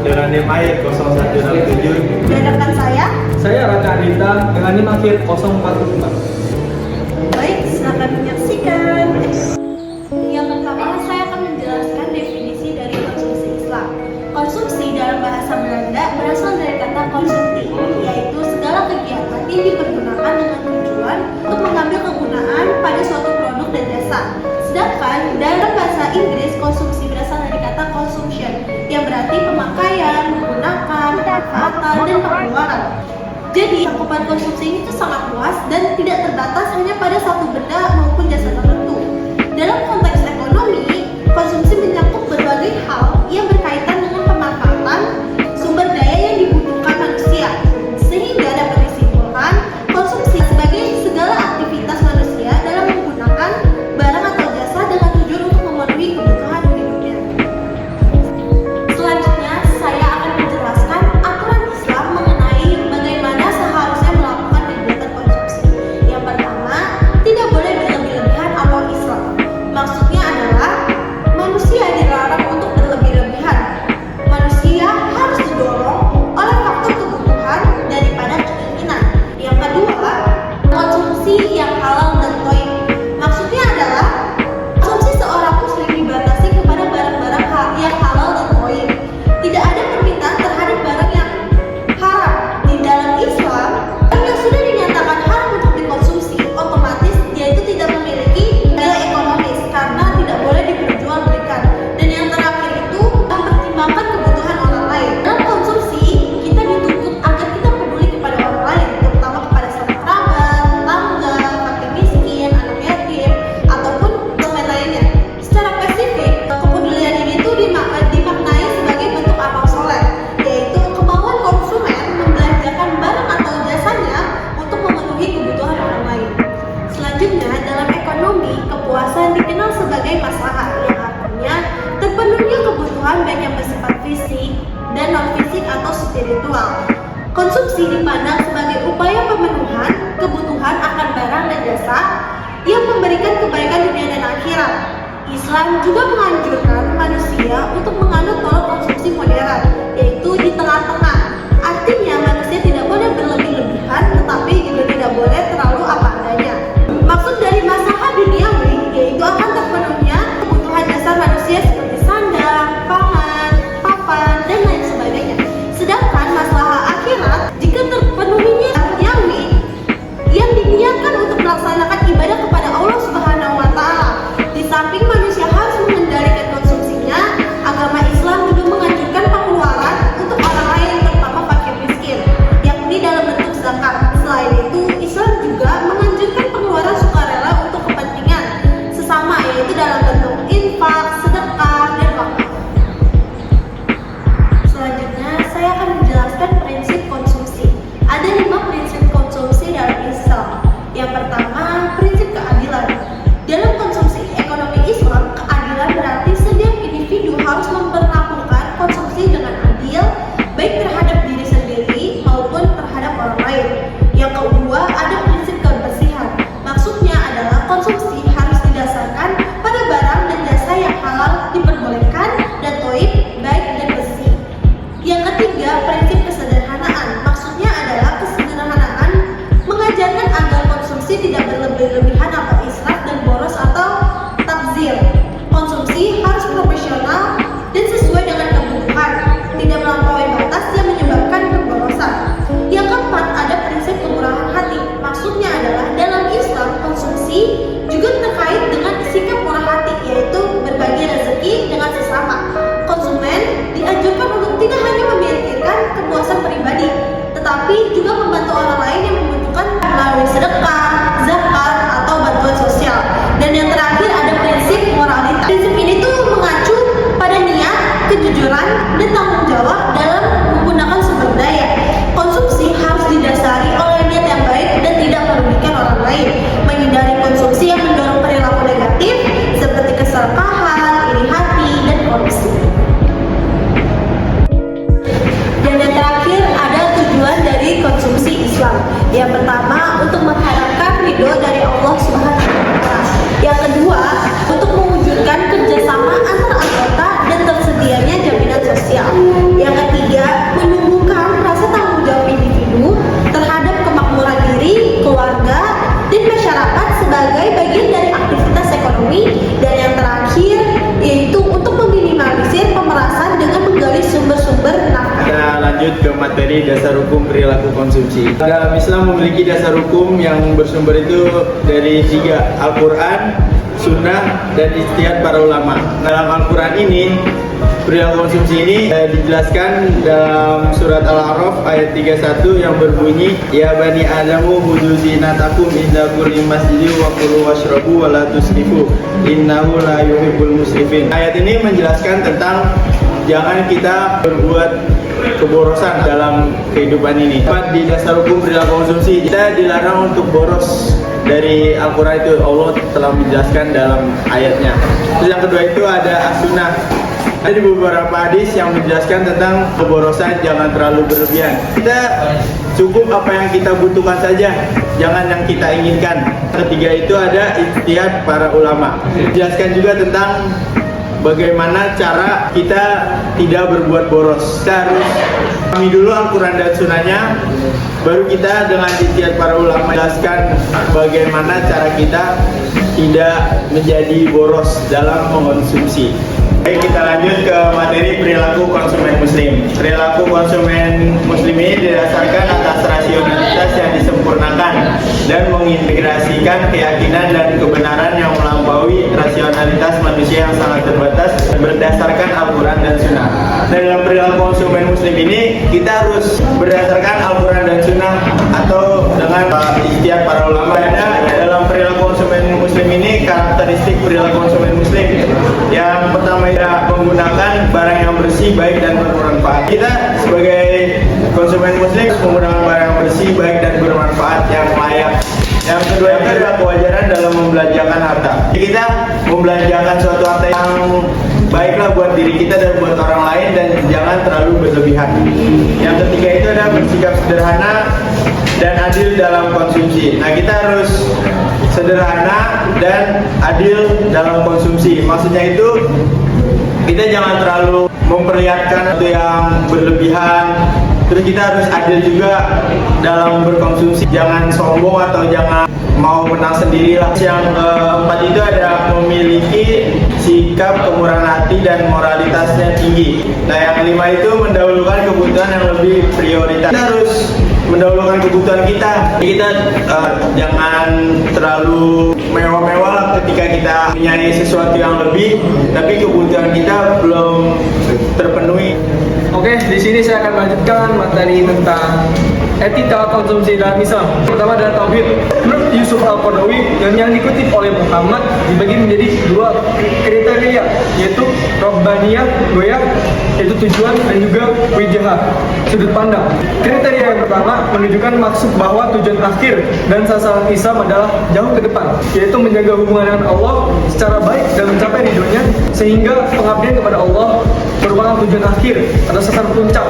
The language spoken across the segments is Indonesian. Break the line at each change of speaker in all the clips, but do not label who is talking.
dengan NIM akhir 0167.
Dan rekan
Saya Raka Adita dengan NIM akhir 045.
baik, silakan menyaksikan. Yang pertama, saya akan menjelaskan definisi dari konsumsi Islam. Konsumsi dalam bahasa Belanda berasal dari kata konsumti, yaitu segala kegiatan yang dipergunakan dengan tujuan untuk mengambil kegunaan pada suatu produk dan jasa. Sedangkan dalam bahasa Inggris, konsumsi berasal dari kata consumption, yang berarti pemakaian, menggunakan, pemanfaatan, dan pengeluaran. Jadi, cakupan konsumsi ini tuh sangat luas dan tidak terbatas hanya pada satu benda maupun jasa tertentu. Dalam konteks ekonomi, konsumsi mencakup berbagai hal yang berkaitan dengan pemanfaatan sumber daya yang dibutuhkan manusia, sehingga dapat disimpulkan konsumsi sebagai segala aktivitas manusia dalam menggunakan barang atau jasa dengan tujuan untuk memenuhi kebutuhan hidupnya. Selanjutnya, saya akan menjelaskan aturan Islam mengenai bagaimana seharusnya melakukan kegiatan konsumsi. Yang pertama, tidak boleh berlebih-lebihan atau Islam. Maksudnya adalah manusia dilarang untuk berlebih-lebihan. Manusia harus didorong oleh faktor kebutuhan daripada keinginan. Yang kedua, konsumsi yang halal dan thayyib. Maksudnya adalah konsumsi seorang muslim dibatasi kepada barang-barang yang halal dan thayyib. Tidak ada permintaan terhadap barang yang haram. Di dalam Islam, barang yang sudah dinyatakan haram untuk dikonsumsi, otomatis dia itu tidak memiliki nilai ekonomis karena tidak boleh diperjualbelikan. Dan yang terakhir itu mempertimbangkan kebutuhan orang lain. Dalam konsumsi, kita dituntut agar kita peduli kepada orang lain, terutama kepada sanak kerabat, tetangga, fakir miskin, anak yatim, ataupun teman lainnya. Secara spesifik, kepedulian ini tuh dimaknai sebagai bentuk amal soleh, yaitu kemauan konsumen membelanjakan barang atau jasanya untuk memenuhi kebutuhan orang lain. Selanjutnya, dalam ekonomi, kepuasan dikenal sebagai maslahah, yang artinya terpenuhnya kebutuhan baik yang bersifat fisik dan non-fisik atau spiritual. Konsumsi dipandang sebagai upaya pemenuhan kebutuhan akan barang dan jasa yang memberikan kebaikan dunia dan akhirat. Islam juga menganjurkan manusia untuk menganut pola konsumsi modern, yaitu di tengah-tengah. Artinya manusia tidak boleh berlebih-lebihan, tetapi juga tidak boleh terlalu apa adanya. Maksud dari masalah duniawi yaitu akan terpenuhnya kebutuhan dasar manusia seperti sandang, pangan, papan, dan lain sebagainya. Sedangkan masalah akhirat, jika terpenuhinya duniawi yang diniatkan untuk melaksanakan ibadah kepada Allah Subhanahu wa Ta'ala. Di samping manusia harus mengendalikan konsumsinya, agama Islam juga menganjurkan pengeluaran untuk orang lain, terutama fakir miskin, yakni dalam bentuk zakat. Selain itu, Islam juga menganjurkan pengeluaran sukarela untuk kepentingan sesama, yaitu dalam bentuk infak, sedekah, dan wakaf. Selanjutnya, saya akan menjelaskan prinsip konsumsi. Ada 5 prinsip konsumsi dalam Islam. Yang pertama, prinsip keadilan. Dalam konsumsi ekonomi Islam, keadilan berarti setiap individu harus memperlakukan konsumsi dengan adil, baik terhadap diri sendiri maupun terhadap orang lain. Yang kedua, ada prinsip kebersihan. Maksudnya adalah konsumsi harus didasarkan pada barang dan jasa yang halal, diperbolehkan, dan thayyib, baik dan bersih. Yang ketiga, prinsip kesederhanaan. Maksudnya adalah kesederhanaan mengajarkan agar konsumsi tidak berlebih-lebihan atau israf dan boros atau tabzir. Konsumsi harus profesional dan sesuai dengan kebutuhan, tidak melampaui batas yang menyebabkan keborosan. Yang keempat, ada prinsip kemurahan hati. Maksudnya adalah dalam Islam, konsumsi juga terkait dengan sikap murah hati, yaitu berbagi rezeki dengan sesama. Konsumen dianjurkan untuk tidak hanya memikirkan kepuasan pribadi, tetapi juga membantu orang lain yang membutuhkan melalui sedekah, zakat, atau bantuan sosial. Dan yang terakhir ada prinsip moralitas. Prinsip ini tuh mengacu pada niat, kejujuran, dan tanggung jawab dalam menggunakan sumber daya. Konsumsi harus didasari oleh niat yang baik dan tidak merugikan orang lain. Menghindari konsumsi yang mendorong perilaku negatif seperti keserakahan, iri hati, dan korupsi. Dan yang terakhir ada tujuan dari konsumsi Islam. Yang pertama, untuk mengharapkan ridho dari Allah Subhanahu wa Ta'ala. Yang kedua, untuk mewujudkan kerjasama antar anggota dan tersedianya jaminan sosial. Yang ketiga,
materi dasar hukum perilaku konsumsi. Dalam Islam memiliki dasar hukum yang bersumber itu dari 3, Al-Quran, Sunnah, dan ijtihad para ulama. Dalam Al-Quran ini, perilaku konsumsi ini dijelaskan dalam surat Al-A'raf ayat 31 yang berbunyi, Ya bani Adamu hudu zinatakum inda kulli masjidin wa kulu washrabu wa la tusrifu innahu la yuhibbul musrifin. Ayat ini menjelaskan tentang jangan kita berbuat keborosan dalam kehidupan ini. Di dasar hukum perilaku konsumsi kita dilarang untuk boros. Dari Al-Quran itu Allah telah menjelaskan dalam ayatnya. Terus yang kedua itu ada as-sunnah. Ada beberapa hadis yang menjelaskan tentang keborosan jangan terlalu berlebihan. Kita cukup apa yang kita butuhkan saja, jangan yang kita inginkan. Ketiga itu ada ijtihad para ulama. Menjelaskan juga tentang bagaimana cara kita tidak berbuat boros. Kita harus pahami dulu Al-Quran dan Sunnahnya, baru kita dengan ijtihad para ulama menjelaskan bagaimana cara kita tidak menjadi boros dalam mengkonsumsi. Baik, kita lanjut ke materi perilaku konsumen muslim. Perilaku konsumen muslim ini didasarkan atas rasionalitas yang disempurnakan dan mengintegrasikan keyakinan dan kebenaran yang melampaui rasionalitas manusia yang sangat terbatas berdasarkan Al-Quran dan Sunnah. Dan dalam perilaku konsumen muslim ini kita harus berdasarkan Al-Quran dan Sunnah atau dengan ijtihad para ulama. Dalam perilaku konsumen muslim ini karakteristik perilaku konsumen muslim. Yang pertama adalah menggunakan barang yang bersih, baik dan bermanfaat. Kita sebagai konsumen muslim menggunakan barang yang bersih, baik dan bermanfaat yang layak. Yang kedua itu adalah kewajaran dalam membelanjakan harta. Kita membelanjakan suatu harta yang baiklah buat diri kita dan buat orang lain dan jangan terlalu berlebihan. Yang ketiga itu adalah bersikap sederhana dan adil dalam konsumsi. Nah, kita harus sederhana dan adil dalam konsumsi. Maksudnya itu kita jangan terlalu memperlihatkan itu yang berlebihan. Terus kita harus adil juga dalam berkonsumsi. Jangan sombong atau jangan mau menang sendirilah. Yang keempat itu ada memiliki sikap kemurahan hati dan moralitasnya tinggi. Nah, yang kelima itu mendahulukan kebutuhan yang lebih prioritas. Kita harus mendahulukan kebutuhan kita. Kita jangan terlalu mewah-mewah lah ketika kita punya sesuatu yang lebih, tapi kebutuhan kita belum terpenuhi.
Oke, di sini saya akan melanjutkan materi tentang etika konsumsi dalam Islam. Pertama adalah tauhid. Menurut Yusuf Al-Qaradawi yang dikutip oleh Muhammad dibagi menjadi 2 kriteria, yaitu Rabbaniyah, goyah, yaitu tujuan, dan juga wijahah, sudut pandang. Kriteria yang pertama menunjukkan maksud bahwa tujuan akhir dan sasaran Islam adalah jauh ke depan, yaitu menjaga hubungan dengan Allah secara baik dan mencapai ridhonya, sehingga pengabdian kepada Allah merupakan tujuan akhir atau sasaran puncak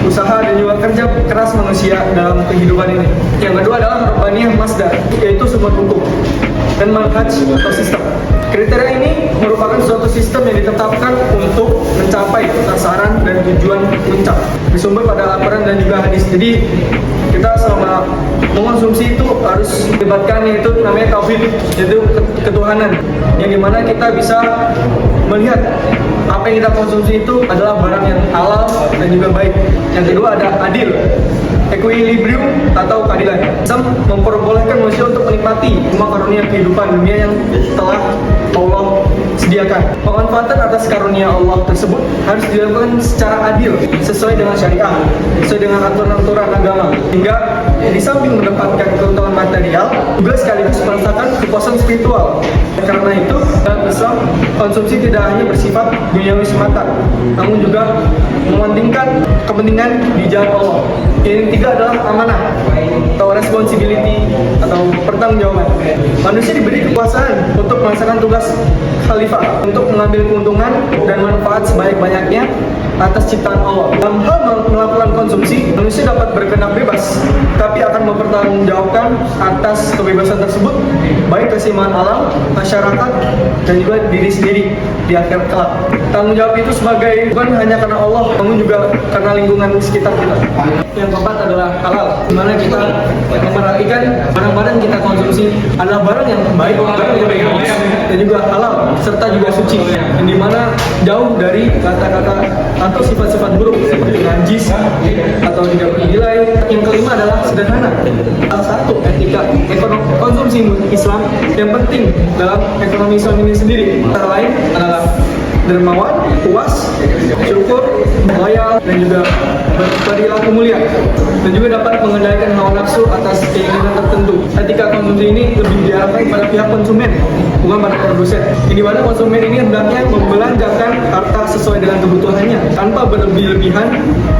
usaha dan juga kerja keras manusia dalam kehidupan ini. Yang kedua adalah Rabbaniyah masdar, yaitu sumber hukum dan manhaj atau sistem. Kriteria ini merupakan suatu sistem yang ditetapkan untuk mencapai sasaran dan tujuan puncak, bersumber pada Al-Quran dan juga hadis. Jadi kita selama mengkonsumsi itu harus melibatkan, yaitu namanya tauhid, yaitu ketuhanan, yang dimana kita bisa melihat apa yang kita konsumsi itu adalah barang yang halal dan juga baik. Yang kedua ada adil, equilibrium atau keadilan. Islam memperbolehkan manusia untuk menikmati semua karunia kehidupan dunia yang telah Allah sediakan. Pemanfaatan atas karunia Allah tersebut harus dilakukan secara adil, sesuai dengan syariah, sesuai dengan aturan-aturan agama, hingga di samping mendapatkan keuntungan material juga sekaligus merasakan kepuasan spiritual. Karena itu dalam Islam konsumsi tidak hanya bersifat duniawi semata, namun juga mementingkan kepentingan di jalan Allah. Yang ketiga adalah amanah atau responsibility atau pertanggungjawaban. Manusia diberi kekuasaan untuk melaksanakan tugas khalifah, untuk mengambil keuntungan dan manfaat sebaik-banyaknya atas ciptaan Allah. Dalam hal melakukan konsumsi, manusia dapat berkehendak bebas, tapi akan mempertanggungjawabkan atas kebebasan tersebut, baik keseimbangan alam, masyarakat, dan juga diri sendiri di akhirat kelak. tanggung jawab itu sebagai bukan hanya karena Allah, namun juga karena lingkungan sekitar kita. Yang keempat adalah halal, di mana kita memperhatikan barang-barang kita konsumsi adalah barang yang baik, barang yang baik dan juga halal serta juga suci, yang dimana jauh dari kata-kata atau sifat-sifat buruk seperti najis atau tidak bernilai. Yang kelima adalah sederhana. Salah satu etika konsumsi Islam yang penting dalam ekonomi Islam ini sendiri antara lain adalah dermawan, puas, syukur, loyal, dan juga berperilaku mulia, dan juga dapat mengendalikan hawa nafsu atas keinginan tertentu. Etika konsumsi ini lebih diarahkan pada pihak konsumen, bukan pada produsen. Di mana konsumen ini hendaknya membelanjakan harta sesuai dengan kebutuhannya tanpa berlebih-lebihan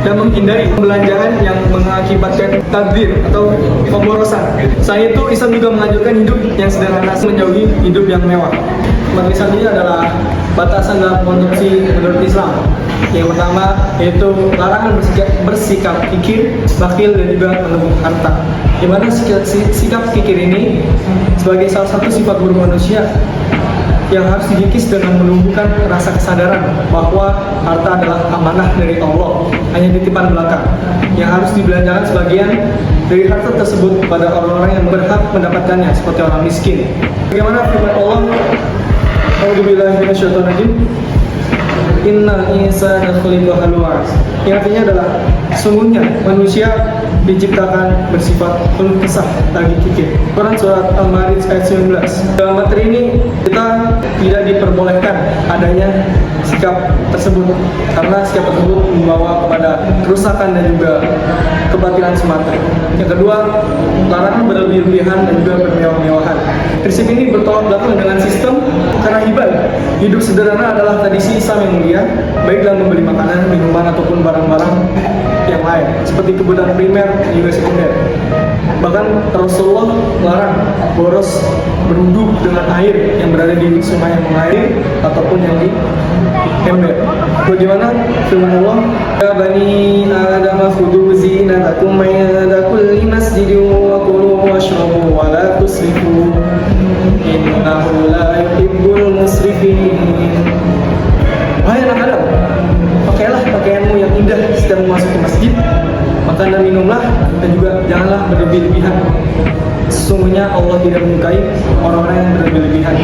dan menghindari pembelanjaan yang mengakibatkan tabdzir atau pemborosan. Selain itu, Islam juga menganjurkan hidup yang sederhana, menjauhi hidup yang mewah. Batasan ini adalah batasan dalam konsumsi menurut Islam. Yang pertama yaitu larangan bersikap kikir, bakhil, dan juga mengebuk harta. Di mana sikap kikir ini sebagai salah satu sifat buruk manusia yang harus dikikis dengan menumbuhkan rasa kesadaran bahwa harta adalah amanah dari Allah, hanya titipan belaka yang harus dibelanjakan sebagian dari harta tersebut pada orang-orang yang berhak mendapatkannya, seperti orang miskin. Bagaimana firman Allah? A'udzubillahi minasyaitonirrajim. Innal insana khuliqa halu'a. Yang artinya adalah sungguhnya manusia diciptakan bersifat penuh kesah lagi kikir. Quran surat Al-Ma'arij ayat 19. Dalam materi ini kita tidak diperbolehkan adanya sikap tersebut karena sikap tersebut membawa kepada kerusakan dan juga kebatilan semata. Yang kedua, larangan berlebih-lebihan dan juga bermewah-mewahan. Prinsip ini bertolak belakang dengan sistem kerahiban. Hidup sederhana adalah tradisi Islam yang mulia, baik dalam membeli makanan, minuman, ataupun barang-barang yang lain, seperti kebutuhan primer dan juga sekunder. Bahkan Rasulullah melarang boros berwudu dengan air yang berada di sungai yang mengalir ataupun yang di ember. Bagaimana firman Allah? Ya bani Adam khudhu zinatakum 'inda kulli masjidin wa kulu washrabu wa la tusrifu innahu la yuhibbul musrifin. Wahai anak Adam, pakailah pakaianmu yang indah setiap memasuki masjid, makan dan minumlah, dan juga janganlah berlebih-lebihan. Sesungguhnya Allah tidak menyukai orang-orang yang berlebih-lebihan.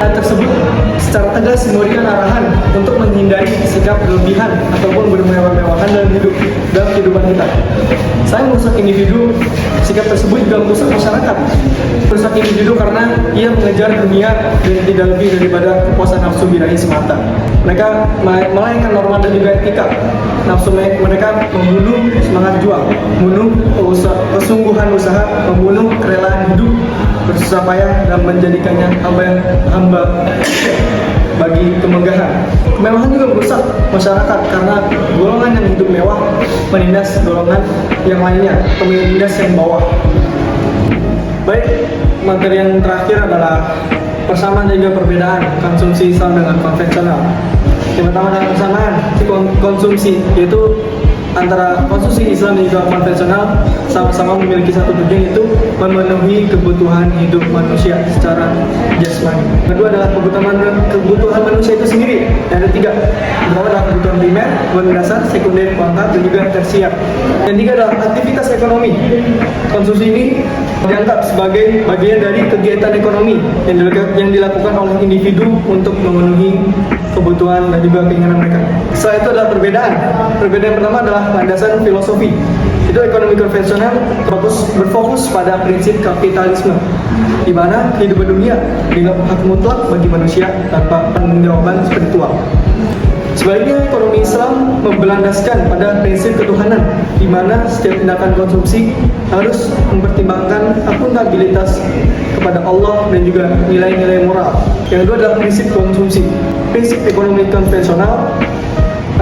Hal tersebut secara tegas memberikan arahan untuk menghindari sikap berlebihan ataupun bermewah-mewahan dalam kehidupan kita. Selain merusak individu, sikap tersebut juga merusak masyarakat. Merusak individu karena ia mengejar dunia dan tidak lebih daripada kepuasan nafsu birahi semata. Mereka melalaikan norma dan juga etika. Nafsu mereka membunuh semangat juang, membunuh kesungguhan usaha, membunuh kerelaan hidup bersusah payah dan menjadikannya hamba bagi kemegahan. Kemewahan juga merusak masyarakat karena golongan yang hidup mewah menindas golongan yang lainnya atau menindas yang bawah. Baik, materi yang terakhir adalah persamaan dan juga perbedaan konsumsi Islam dengan konvensional. Yang pertama adalah persamaan konsumsi, yaitu antara konsumsi Islam dan juga konvensional sama-sama memiliki satu tujuan, yaitu memenuhi kebutuhan hidup manusia secara jasmani. Kedua adalah kebutuhan manusia itu sendiri. Yang ada tiga. Pertama adalah kebutuhan primer, kebutuhan dasar, sekunder, pelengkap, dan juga tersier. Yang tiga adalah aktivitas ekonomi. Konsumsi ini dianggap sebagai bagian dari kegiatan ekonomi yang dilakukan oleh individu untuk memenuhi kebutuhan dan juga keinginan mereka. Setelah itu adalah perbedaan. Perbedaan pertama adalah landasan filosofi. Itu ekonomi konvensional berfokus pada prinsip kapitalisme, di mana kehidupan dunia dianggap hak mutlak bagi manusia tanpa penjawaban spiritual. Sebaliknya, ekonomi Islam memberlandaskan pada prinsip ketuhanan, di mana setiap tindakan konsumsi harus mempertimbangkan akuntabilitas kepada Allah dan juga nilai-nilai moral. Yang kedua adalah prinsip konsumsi. Prinsip ekonomi konvensional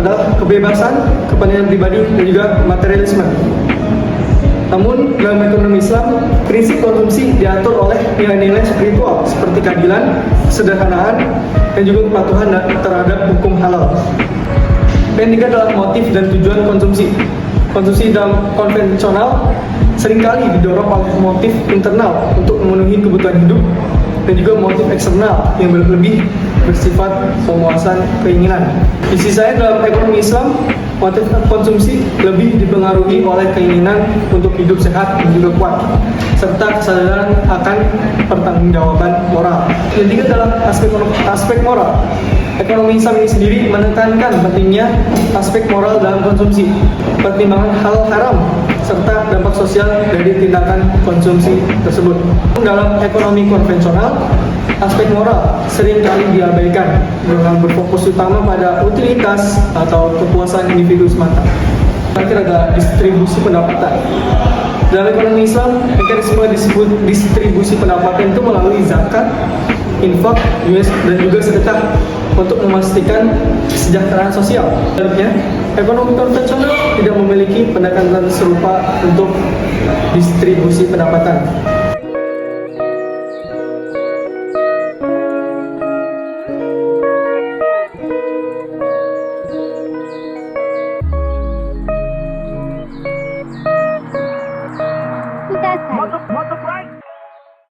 adalah kebebasan, kepentingan pribadi, dan juga materialisme. Namun, dalam ekonomi Islam, prinsip konsumsi diatur oleh nilai-nilai spiritual seperti keadilan, kesederhanaan, dan juga kepatuhan terhadap hukum halal. Yang ketiga adalah motif dan tujuan konsumsi. Konsumsi dalam konvensional seringkali didorong oleh motif internal untuk memenuhi kebutuhan hidup dan juga motif eksternal yang lebih bersifat pemuasan keinginan. Di sisi saya dalam ekonomi Islam, motif konsumsi lebih dipengaruhi oleh keinginan untuk hidup sehat dan juga kuat, serta kesadaran akan pertanggungjawaban moral. Yang ketiga dalam aspek moral, ekonomi Islam ini sendiri menekankan pentingnya aspek moral dalam konsumsi, pertimbangan hal haram, serta dampak sosial dari tindakan konsumsi tersebut. Dalam ekonomi konvensional, aspek moral seringkali diabaikan dengan berfokus utama pada utilitas atau kepuasan individu semata. Terakhir ada distribusi pendapatan. Dalam ekonomi Islam, mekanisme disebut distribusi pendapatan itu melalui zakat, infak, dan juga sedekah untuk memastikan kesejahteraan sosial. Sebaliknya, ekonomi konvensional tidak memiliki pendekatan serupa untuk distribusi pendapatan.